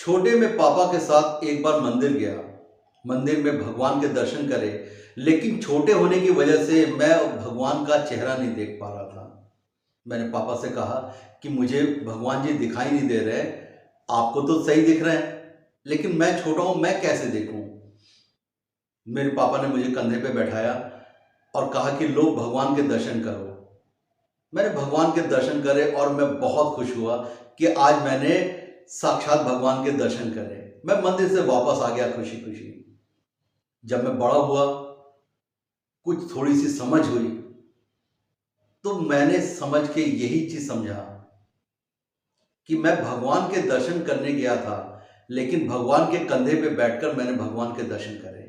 छोटे में पापा के साथ एक बार मंदिर गया। मंदिर में भगवान के दर्शन करे, लेकिन छोटे होने की वजह से मैं भगवान का चेहरा नहीं देख पा रहा था। मैंने पापा से कहा कि मुझे भगवान जी दिखाई नहीं दे रहे, आपको तो सही दिख रहे हैं, लेकिन मैं छोटा हूं, मैं कैसे देखूं। मेरे पापा ने मुझे कंधे पे बैठाया और कहा कि लो भगवान के दर्शन करो। मैंने भगवान के दर्शन करे और मैं बहुत खुश हुआ कि आज मैंने साक्षात भगवान के दर्शन करे। मैं मंदिर से वापस आ गया खुशी खुशी। जब मैं बड़ा हुआ, कुछ थोड़ी सी समझ हुई, तो मैंने समझ के यही चीज समझा कि मैं भगवान के दर्शन करने गया था, लेकिन भगवान के कंधे पे बैठकर मैंने भगवान के दर्शन करे।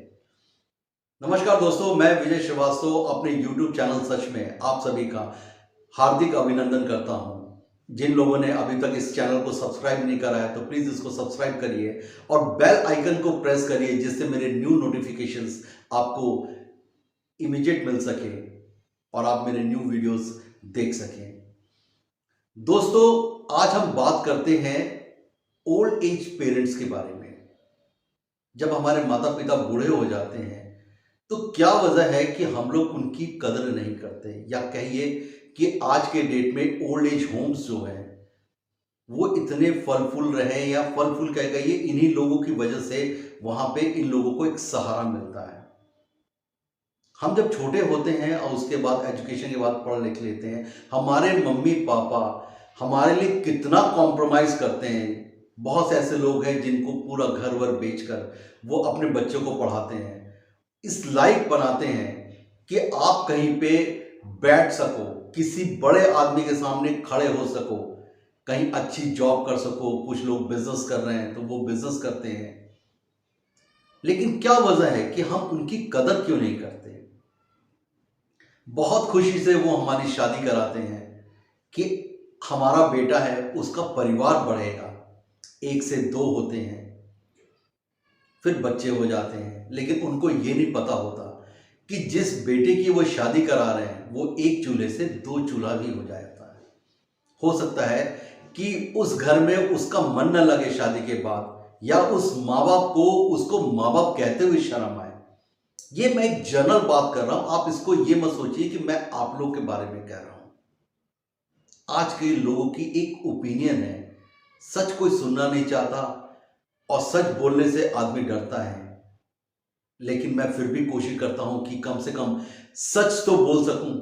नमस्कार दोस्तों, मैं विजय श्रीवास्तव अपने YouTube चैनल सच में आप सभी का हार्दिक अभिनंदन करता हूं। जिन लोगों ने अभी तक इस चैनल को सब्सक्राइब नहीं करा है तो प्लीज इसको सब्सक्राइब करिए और बेल आइकन को प्रेस करिए, जिससे मेरे न्यू नोटिफिकेशंस आपको इमीडिएट मिल सके और आप मेरे न्यू वीडियोस देख सकें। दोस्तों, आज हम बात करते हैं ओल्ड एज पेरेंट्स के बारे में। जब हमारे माता पिता बूढ़े हो जाते हैं तो क्या वजह है कि हम लोग उनकी कदर नहीं करते, या कहिए कि आज के डेट में ओल्ड एज होम्स जो हैं वो इतने फल फूल रहे हैं, या फल फूल कह गई इन्हीं लोगों की वजह से वहां पे इन लोगों को एक सहारा मिलता है। हम जब छोटे होते हैं और उसके बाद एजुकेशन के बाद पढ़ लिख लेते हैं, हमारे मम्मी पापा हमारे लिए कितना कॉम्प्रोमाइज करते हैं। बहुत से ऐसे लोग हैं जिनको पूरा घर वर बेचकर वो अपने बच्चों को पढ़ाते हैं, इस लायक बनाते हैं कि आप कहीं पे बैठ सको, किसी बड़े आदमी के सामने खड़े हो सको, कहीं अच्छी जॉब कर सको। कुछ लोग बिजनेस कर रहे हैं तो वो बिजनेस करते हैं, लेकिन क्या वजह है कि हम उनकी कदर क्यों नहीं करते। बहुत खुशी से वो हमारी शादी कराते हैं कि हमारा बेटा है, उसका परिवार बढ़ेगा। एक से दो होते हैं, फिर बच्चे हो जाते हैं, लेकिन उनको ये नहीं पता होता कि जिस बेटे की वो शादी करा रहे हैं वो एक चूल्हे से दो चूल्हा भी हो जाता है। हो सकता है कि उस घर में उसका मन न लगे शादी के बाद, या उस माँ बाप को उसको माँ बाप कहते हुए शर्म आए। ये मैं एक जनरल बात कर रहा हूं, आप इसको ये मत सोचिए कि मैं आप लोग के बारे में कह रहा हूं। आज के लोगों की एक ओपिनियन है, सच कोई सुनना नहीं चाहता और सच बोलने से आदमी डरता है। लेकिन मैं फिर भी कोशिश करता हूं कि कम से कम सच तो बोल सकूं।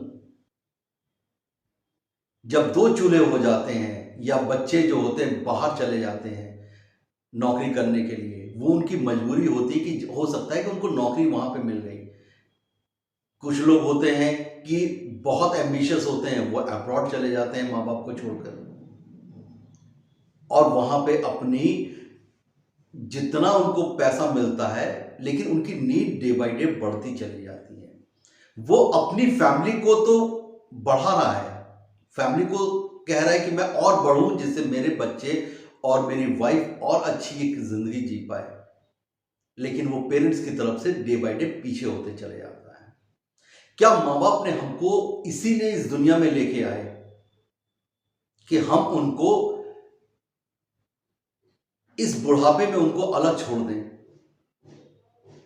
जब दो चूल्हे हो जाते हैं या बच्चे जो होते हैं बाहर चले जाते हैं नौकरी करने के लिए, वो उनकी मजबूरी होती है कि हो सकता है कि उनको नौकरी वहां पे मिल गई। कुछ लोग होते हैं कि बहुत एम्बिशियस होते हैं, वो अब्रॉड चले जाते हैं माँ बाप को छोड़कर, और वहां पे अपनी जितना उनको पैसा मिलता है, लेकिन उनकी नीड डे बाय डे बढ़ती चली जाती है। वो अपनी फैमिली को तो बढ़ा रहा है, फैमिली को कह रहा है कि मैं और बढ़ूं जिससे मेरे बच्चे और मेरी वाइफ और अच्छी एक जिंदगी जी पाए, लेकिन वो पेरेंट्स की तरफ से डे बाय डे पीछे होते चले जाता है। क्या माँ बाप ने हमको इसीलिए इस दुनिया में लेके आए कि हम उनको इस बुढ़ापे में उनको अलग छोड़ दें,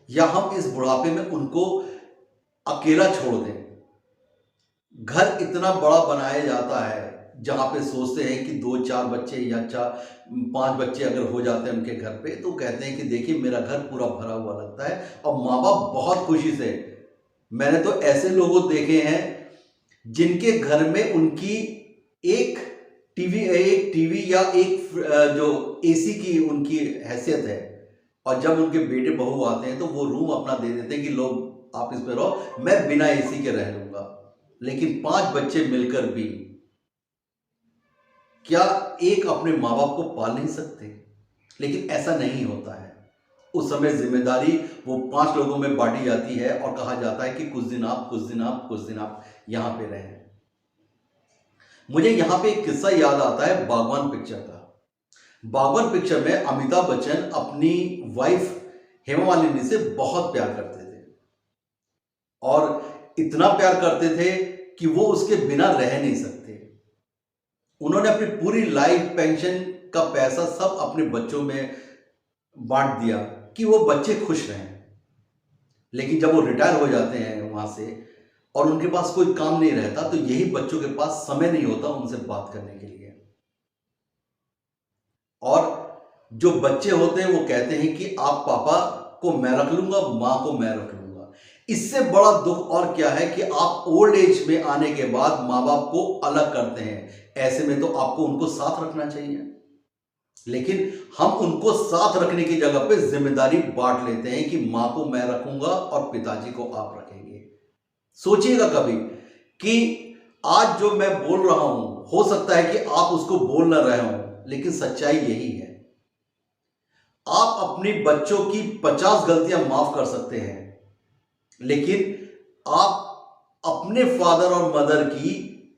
या हम इस बुढ़ापे में उनको अकेला छोड़ दें। घर इतना बड़ा बनाया जाता है जहां पे सोचते हैं कि 2-4 बच्चे या 4-5 बच्चे अगर हो जाते हैं उनके घर पे, तो कहते हैं कि देखिए मेरा घर पूरा भरा हुआ लगता है, और माँ बाप बहुत खुशी से। मैंने तो ऐसे लोगों देखे हैं जिनके घर में उनकी एक टीवी या एक जो एसी की उनकी हैसियत है, और जब उनके बेटे बहू आते हैं तो वो रूम अपना दे देते हैं कि लोग आप इस पे रहो, मैं बिना एसी के रह लूंगा। लेकिन 5 बच्चे मिलकर भी क्या एक अपने माँ बाप को पाल नहीं सकते? लेकिन ऐसा नहीं होता है। उस समय जिम्मेदारी वो 5 लोगों में बांटी जाती है और कहा जाता है कि कुछ दिन आप, कुछ दिन आप, कुछ दिन आप यहां पे रहें। मुझे यहां पे एक किस्सा याद आता है बागवान पिक्चर का। बागवान पिक्चर में अमिताभ बच्चन अपनी वाइफ हेमा मालिनी से बहुत प्यार करते थे, और इतना प्यार करते थे कि वो उसके बिना रह नहीं सकते। उन्होंने अपनी पूरी लाइफ पेंशन का पैसा सब अपने बच्चों में बांट दिया कि वो बच्चे खुश रहें। लेकिन जब वो रिटायर हो जाते हैं वहाँ से और उनके पास कोई काम नहीं रहता, तो यही बच्चों के पास समय नहीं होता उनसे बात करने के लिए। और जो बच्चे होते हैं वो कहते हैं कि आप पापा को मैं रख लूँगा, माँ को मैं रख लूँगा। इससे बड़ा दुःख और क्या है कि आप ओल्ड एज में आने के बाद माँ-बाप को अलग करते हैं। ऐसे में तो आपको उनको साथ रखना चाहिए। लेकिन हम उनको साथ रखने की जगह पे ज़िम्मेदारी बाँट लेते हैं कि माँ को मैं रखूँगा और पिताजी को आप रखेंगे। सोचिएगा कभी कि आज जो मैं बोल रहा हूँ, हो सकता है कि आप उसको बोल ना रहे हों, लेकिन सच्चाई यही है। आप अपने बच्चों की 50 गलतियां माफ कर सकते हैं, लेकिन आप अपने फादर और मदर की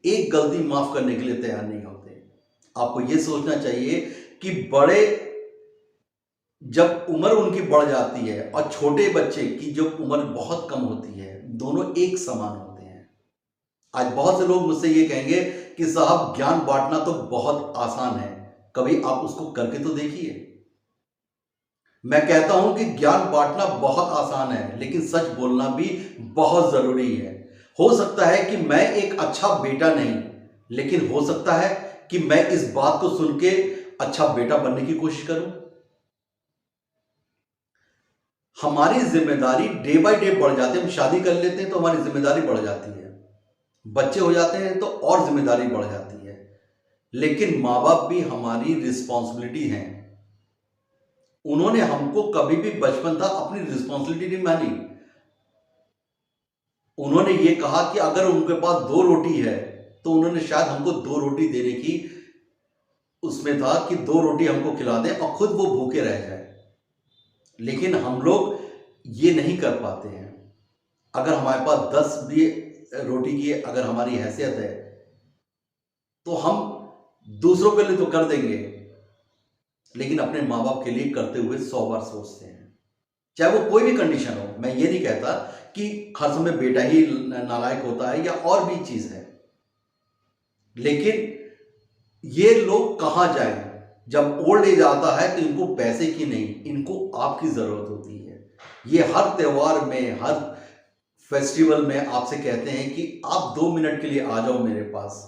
एक गलती माफ करने के लिए तैयार नहीं होते। आपको यह सोचना चाहिए कि बड़े जब उम्र उनकी बढ़ जाती है और छोटे बच्चे की जब उम्र बहुत कम होती है, दोनों एक समान होते हैं। आज बहुत से लोग मुझसे ये कहेंगे कि साहब ज्ञान बांटना तो बहुत आसान है, कभी आप उसको करके तो देखिए। मैं कहता हूं कि ज्ञान बांटना बहुत आसान है, लेकिन सच बोलना भी बहुत जरूरी है। हो सकता है कि मैं एक अच्छा बेटा नहीं, लेकिन हो सकता है कि मैं इस बात को सुन के अच्छा बेटा बनने की कोशिश करूं। हमारी जिम्मेदारी डे बाय डे बढ़ जाती है। हम शादी कर लेते हैं तो हमारी जिम्मेदारी बढ़ जाती है, बच्चे हो जाते हैं तो और जिम्मेदारी बढ़ जाती है। लेकिन माँ बाप भी हमारी रिस्पॉन्सिबिलिटी हैं। उन्होंने हमको कभी भी बचपन तक अपनी रिस्पॉन्सिबिलिटी नहीं मानी। उन्होंने ये कहा कि अगर उनके पास 2 रोटी है तो उन्होंने शायद हमको 2 रोटी देने की उसमें था कि 2 रोटी हमको खिला दें और खुद वो भूखे रह जाए। लेकिन हम लोग ये नहीं कर पाते हैं। अगर हमारे पास 10 भी रोटी की अगर हमारी हैसियत है तो हम दूसरों के लिए तो कर देंगे, लेकिन अपने माँ बाप के लिए करते हुए 100 बार सोचते हैं। चाहे वो कोई भी कंडीशन हो। मैं ये नहीं कहता कि हर समय बेटा ही नालायक होता है या और भी चीज है, लेकिन ये लोग कहां जाएं? जब ओल्ड एज आता है तो इनको पैसे की नहीं, इनको आपकी जरूरत होती है। ये हर त्योहार में, हर फेस्टिवल में आपसे कहते हैं कि आप 2 मिनट के लिए आ जाओ मेरे पास।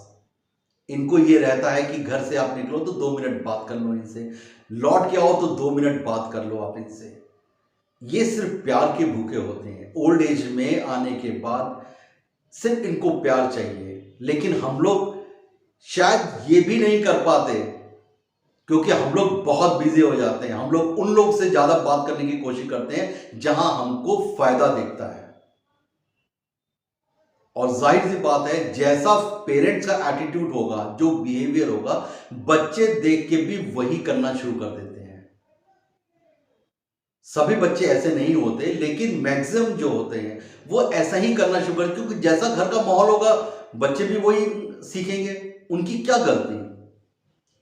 इनको ये रहता है कि घर से आप निकलो तो 2 मिनट बात कर लो इनसे, लौट के आओ तो 2 मिनट बात कर लो आप इनसे। ये सिर्फ प्यार के भूखे होते हैं। ओल्ड एज में आने के बाद सिर्फ इनको प्यार चाहिए, लेकिन हम लोग शायद ये भी नहीं कर पाते क्योंकि हम लोग बहुत बिजी हो जाते हैं। हम लोग उन लोग से ज्यादा बात करने की कोशिश करते हैं जहां हमको फायदा दिखता है। और जाहिर सी बात है, जैसा पेरेंट्स का एटीट्यूड होगा, जो बिहेवियर होगा, बच्चे देख के भी वही करना शुरू कर देते हैं। सभी बच्चे ऐसे नहीं होते, लेकिन मैक्सिमम जो होते हैं वो ऐसा ही करना शुरू कर, क्योंकि जैसा घर का माहौल होगा बच्चे भी वही सीखेंगे। उनकी क्या गलती?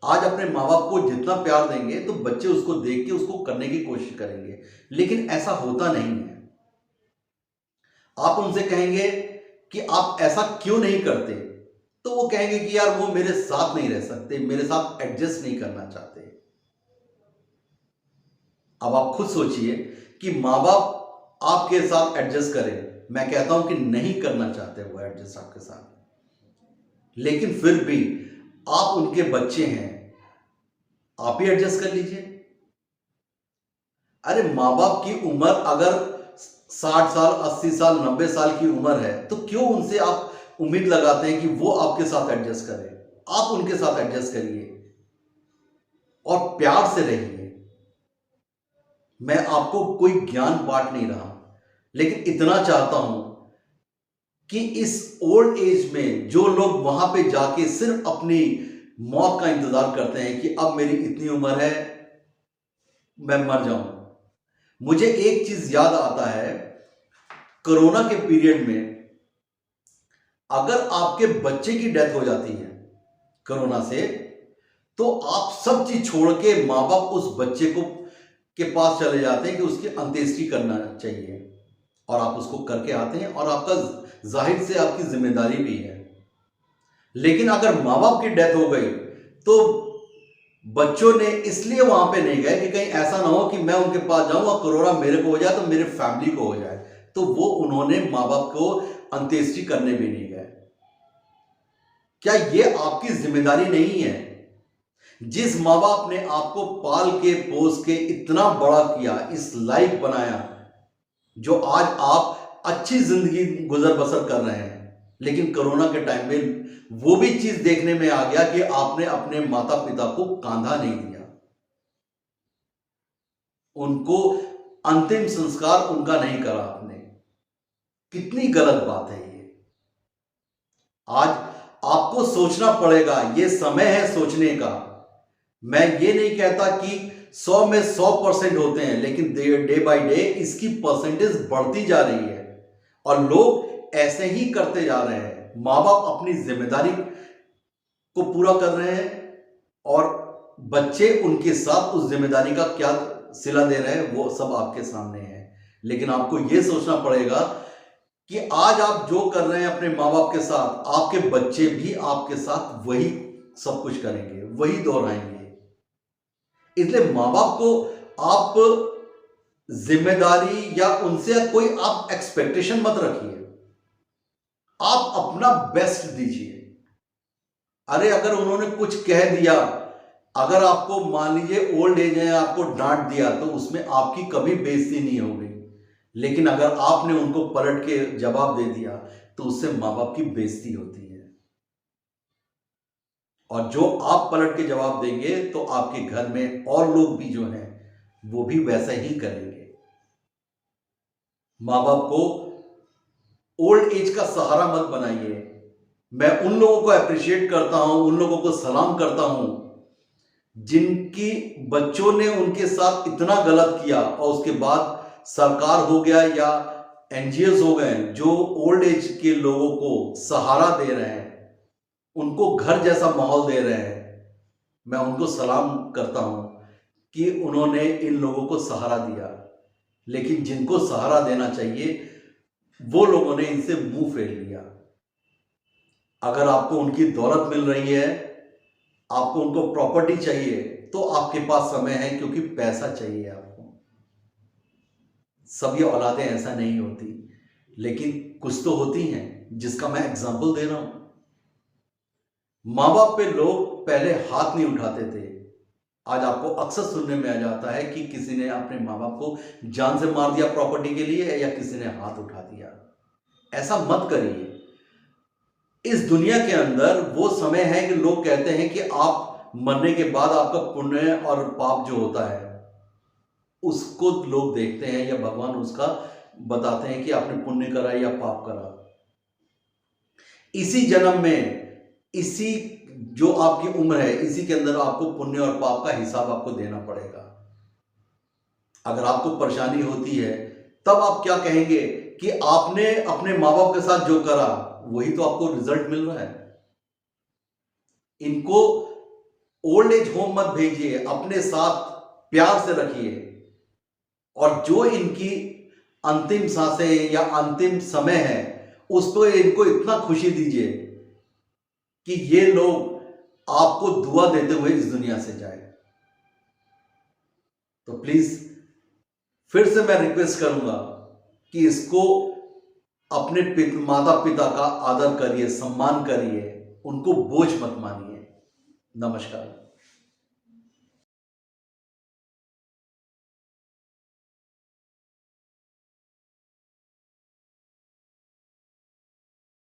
आज अपने माँ बाप को जितना प्यार देंगे तो बच्चे उसको देख के उसको करने की कोशिश करेंगे, लेकिन ऐसा होता नहीं है। आप उनसे कहेंगे कि आप ऐसा क्यों नहीं करते, तो वो कहेंगे कि यार वो मेरे साथ नहीं रह सकते, मेरे साथ एडजस्ट नहीं करना चाहते। अब आप खुद सोचिए कि माँ बाप आपके साथ एडजस्ट करें। मैं कहता हूं कि नहीं करना चाहते वो एडजस्ट आपके साथ, लेकिन फिर भी आप उनके बच्चे हैं, आप ही एडजस्ट कर लीजिए। अरे माँ बाप की उम्र अगर 60 साल, 80 साल, 90 साल की उम्र है तो क्यों उनसे आप उम्मीद लगाते हैं कि वो आपके साथ एडजस्ट करें? आप उनके साथ एडजस्ट करिए और प्यार से रहिए। मैं आपको कोई ज्ञान बांट नहीं रहा, लेकिन इतना चाहता हूं कि इस ओल्ड एज में जो लोग वहां पे जाके सिर्फ अपनी मौत का इंतजार करते हैं कि अब मेरी इतनी उम्र है, मैं मर जाऊं। मुझे एक चीज याद आता है, कोरोना के पीरियड में अगर आपके बच्चे की डेथ हो जाती है कोरोना से, तो आप सब चीज छोड़ के माँ बाप उस बच्चे को के पास चले जाते हैं कि उसकी अंत्येष्टि करना चाहिए, और आप उसको करके आते हैं और आपका जाहिर से आपकी जिम्मेदारी भी है। लेकिन अगर माँ बाप की डेथ हो गई तो बच्चों ने इसलिए वहां पे नहीं गए कि कहीं ऐसा ना हो कि मैं उनके पास जाऊं और कोरोना मेरे को हो जाए तो मेरे फैमिली को हो जाए, तो वो उन्होंने माँ बाप को अंत्येष्टि करने भी नहीं गए। क्या ये आपकी जिम्मेदारी नहीं है? जिस माँ बाप ने आपको पाल के पोस के इतना बड़ा किया, इस लायक बनाया, जो आज आप अच्छी जिंदगी गुजर बसर कर रहे हैं, लेकिन कोरोना के टाइम में वो भी चीज देखने में आ गया कि आपने अपने माता पिता को कांधा नहीं दिया, उनको अंतिम संस्कार उनका नहीं करा आपने। कितनी गलत बात है ये। आज आपको सोचना पड़ेगा, ये समय है सोचने का। मैं ये नहीं कहता कि 100 में 100% होते हैं, लेकिन डे बाय डे इसकी परसेंटेज बढ़ती जा रही है और लोग ऐसे ही करते जा रहे हैं। माँ बाप अपनी जिम्मेदारी को पूरा कर रहे हैं और बच्चे उनके साथ उस जिम्मेदारी का क्या सिला दे रहे हैं वो सब आपके सामने है। लेकिन आपको यह सोचना पड़ेगा कि आज आप जो कर रहे हैं अपने माँ बाप के साथ, आपके बच्चे भी आपके साथ वही सब कुछ करेंगे, वही दोहराएंगे। इसलिए माँ बाप को आप जिम्मेदारी या उनसे कोई आप एक्सपेक्टेशन मत रखिए, आप अपना बेस्ट दीजिए। अरे अगर उन्होंने कुछ कह दिया, अगर आपको मान लीजिए ओल्ड एज है, आपको डांट दिया, तो उसमें आपकी कभी बेइज्जती नहीं होगी। लेकिन अगर आपने उनको पलट के जवाब दे दिया तो उससे माँ बाप की बेइज्जती होती है। और जो आप पलट के जवाब देंगे तो आपके घर में और लोग भी जो हैं वो भी वैसा ही करेंगे। माँ बाप को ओल्ड एज का सहारा मत बनाइए। मैं उन लोगों को अप्रिशिएट करता हूं, उन लोगों को सलाम करता हूं जिनकी बच्चों ने उनके साथ इतना गलत किया और उसके बाद सरकार हो गया या एनजीओज हो गए जो ओल्ड एज के लोगों को सहारा दे रहे हैं, उनको घर जैसा माहौल दे रहे हैं। मैं उनको सलाम करता हूं कि उन्होंने इन लोगों को सहारा दिया। लेकिन जिनको सहारा देना चाहिए वो लोगों ने इनसे मुंह फेर लिया। अगर आपको उनकी दौलत मिल रही है, आपको उनको प्रॉपर्टी चाहिए, तो आपके पास समय है, क्योंकि पैसा चाहिए आपको। सब ये औलादें ऐसा नहीं होती, लेकिन कुछ तो होती हैं जिसका मैं एग्जांपल दे रहा हूं। माँ बाप पे लोग पहले हाथ नहीं उठाते थे। आज आपको अक्सर सुनने में आ जाता है कि किसी ने अपने माँ बाप को जान से मार दिया प्रॉपर्टी के लिए, या किसी ने हाथ उठा दिया। ऐसा मत करिए। इस दुनिया के अंदर वो समय है कि लोग कहते हैं कि आप मरने के बाद आपका पुण्य और पाप जो होता है उसको लोग देखते हैं, या भगवान उसका बताते हैं कि आपने पुण्य करा या पाप करा। इसी जन्म में, इसी जो आपकी उम्र है, इसी के अंदर आपको पुण्य और पाप का हिसाब आपको देना पड़ेगा। अगर आपको परेशानी होती है तब आप क्या कहेंगे कि आपने अपने माँ बाप के साथ जो करा वही तो आपको रिजल्ट मिल रहा है। इनको ओल्ड एज होम मत भेजिए, अपने साथ प्यार से रखिए, और जो इनकी अंतिम सांसें या अंतिम समय है उसको इनको इतना खुशी दीजिए कि ये लोग आपको दुआ देते हुए इस दुनिया से जाए। तो प्लीज फिर से मैं रिक्वेस्ट करूंगा कि इसको अपने माता पिता का आदर करिए, सम्मान करिए, उनको बोझ मत मानिए। नमस्कार।